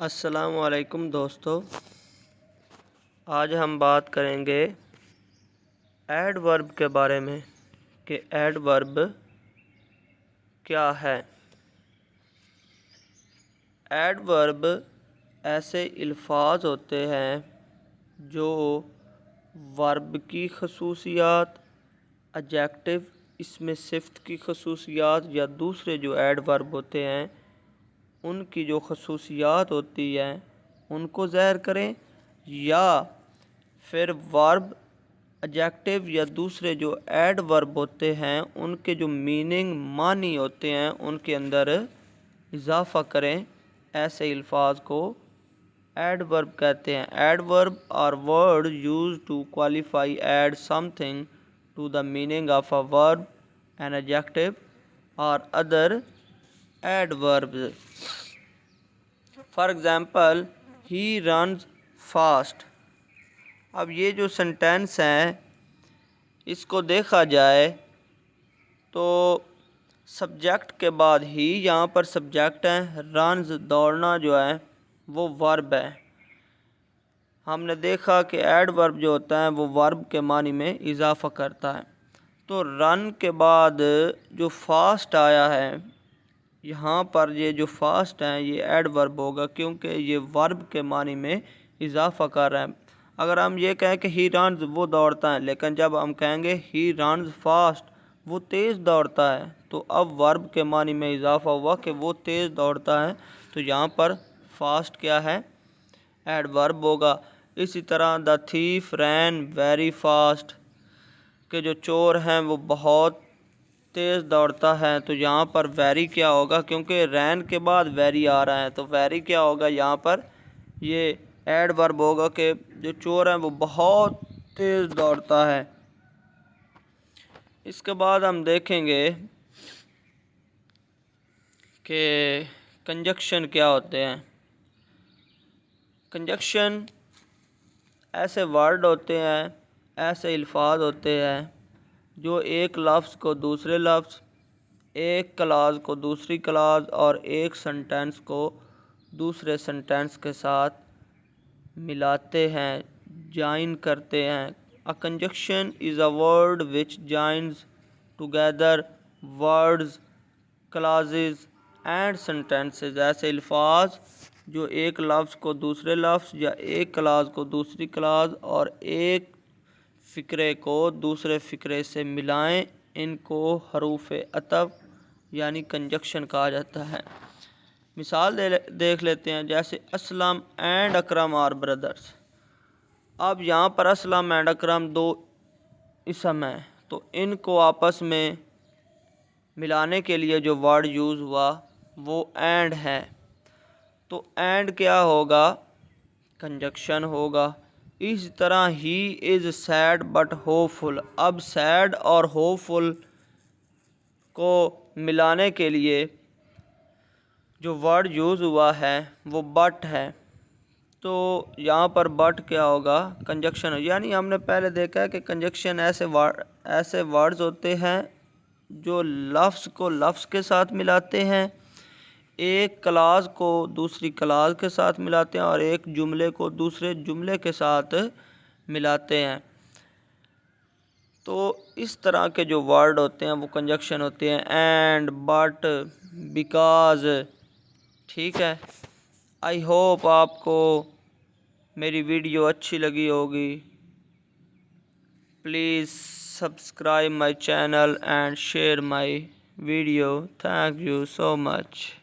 السلام علیکم دوستو، آج ہم بات کریں گے ایڈ ورب کے بارے میں کہ ایڈ ورب کیا ہے۔ ایڈ ورب ایسے الفاظ ہوتے ہیں جو ورب کی خصوصیات، ایڈجیکٹو، اسم صفت کی خصوصیات یا دوسرے جو ایڈ ورب ہوتے ہیں ان کی جو خصوصیات ہوتی ہیں ان کو ظاہر کریں، یا پھر ورب، ایڈجیکٹو یا دوسرے جو ایڈ ورب ہوتے ہیں ان کے جو میننگ، معنی ہوتے ہیں ان کے اندر اضافہ کریں۔ ایسے الفاظ کو ایڈ ورب کہتے ہیں۔ Adverb are word use to qualify add something to the meaning of a verb, an adjective or other adverbs. For example, he runs fast. اب یہ جو سنٹینس ہیں اس کو دیکھا جائے تو سبجیکٹ کے بعد ہی، یہاں پر سبجیکٹ ہے، رنز دوڑنا جو ہے وہ ورب ہے۔ ہم نے دیکھا کہ ایڈ ورب جو ہوتا ہے وہ ورب کے معنی میں اضافہ کرتا ہے۔ تو رن کے بعد جو فاسٹ آیا ہے، یہاں پر یہ جو فاسٹ ہیں یہ ایڈ ورب ہوگا کیونکہ یہ ورب کے معنی میں اضافہ کر رہا ہے۔ اگر ہم یہ کہیں کہ ہی رنز، وہ دوڑتا ہے، لیکن جب ہم کہیں گے ہی رنز فاسٹ، وہ تیز دوڑتا ہے، تو اب ورب کے معنی میں اضافہ ہوا کہ وہ تیز دوڑتا ہے، تو یہاں پر فاسٹ کیا ہے؟ ایڈ ورب ہوگا۔ اسی طرح دا تھیف رین ویری فاسٹ، کہ جو چور ہیں وہ بہت تیز دوڑتا ہے، تو یہاں پر ویری کیا ہوگا؟ کیونکہ رین کے بعد ویری آ رہا ہے، تو ویری کیا ہوگا؟ یہاں پر یہ ایڈ ورب ہوگا کہ جو چور ہے وہ بہت تیز دوڑتا ہے۔ اس کے بعد ہم دیکھیں گے کہ کنجکشن کیا ہوتے ہیں۔ کنجکشن ایسے ورڈ ہوتے ہیں، ایسے الفاظ ہوتے ہیں جو ایک لفظ کو دوسرے لفظ، ایک کلاز کو دوسری کلاز اور ایک سنٹینس کو دوسرے سنٹینس کے ساتھ ملاتے ہیں، جوائن کرتے ہیں۔ A conjunction is a word which joins together words, clauses and sentences۔ ایسے الفاظ جو ایک لفظ کو دوسرے لفظ یا ایک کلاز کو دوسری کلاز اور ایک فقرے کو دوسرے فقرے سے ملائیں، ان کو حروف عطف یعنی کنجکشن کہا جاتا ہے۔ مثال دیکھ لیتے ہیں، جیسے Aslam and Akram are brothers. اب یہاں پر اسلم اینڈ اکرم دو اسم ہیں، تو ان کو آپس میں ملانے کے لیے جو ورڈ یوز ہوا وہ اینڈ ہے، تو اینڈ کیا ہوگا؟ کنجکشن ہوگا۔ اس طرح ہی از سیڈ بٹ ہوپ فل۔ اب سیڈ اور ہوپ فل کو ملانے کے لیے جو ورڈ یوز ہوا ہے وہ بٹ ہے، تو یہاں پر بٹ کیا ہوگا؟ کنجکشن۔ یعنی ہم نے پہلے دیکھا ہے کہ کنجکشن ایسے ورڈز ہوتے ہیں جو لفظ کو لفظ کے ساتھ ملاتے ہیں، ایک کلاز کو دوسری کلاز کے ساتھ ملاتے ہیں اور ایک جملے کو دوسرے جملے کے ساتھ ملاتے ہیں۔ تو اس طرح کے جو ورڈ ہوتے ہیں وہ کنجکشن ہوتے ہیں، اینڈ، بٹ، بیکاز۔ ٹھیک ہے، آئی ہوپ آپ کو میری ویڈیو اچھی لگی ہوگی۔ Please subscribe my channel and share my video. Thank you so much.